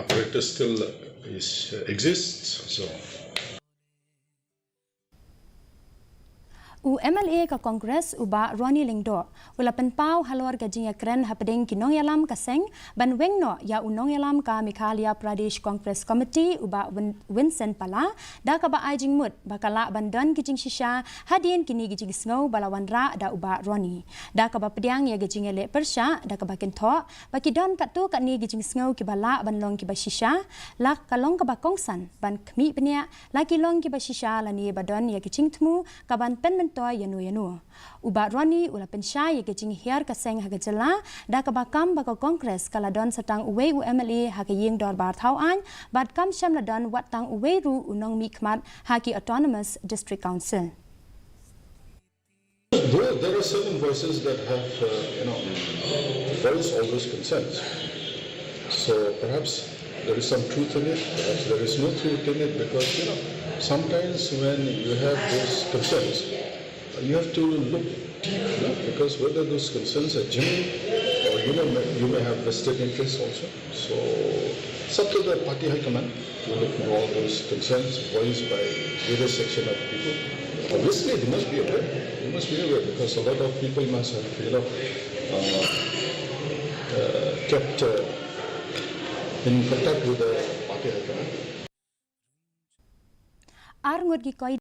apparatus still exists. So. U MLA ka Congress uba Ronnie Lyngdoh ula Pynpaw Halor ka Jingialeh hapading ki Nongialam ka seng ban wengno ya u Nongialam ka Meghalaya Pradesh Congress Committee uba Vincent pala da ka ba ajing mut bakala bandan ki Shisha hadin kini ki Sngow balawan ra da uba Ronnie da ka ba pediang ya Jingialeh Pyrshah da ka ba kentho baki don ka tu ka ni ki Sngow ki bala ban long ki ba Shisha lak ka long ka ba kongsan ban kmi penia laki long ki ba Shisha la ni badon ya ki Tmu ka ban pen toy yanu ubat Ronnie ula Pyrshah ye kecing hiar kaseng haga jela da ka bakam baka Congress kala don satang uwe u MLA haga ying dor bar thau an bat kam sham la don wat tang uwe ru unong mikmat haki Autonomous District Council. There are certain voices that have voiced all those concerns. So perhaps there is some truth in it, perhaps there is no truth in it, because sometimes when you have those concerns, you have to look deep, because whether those concerns are genuine or you may have vested interests also. So it's up to the party high command to look into all those concerns voiced by various section of people. Obviously, they must be aware. They must be aware, because a lot of people must have kept in contact with the party high command.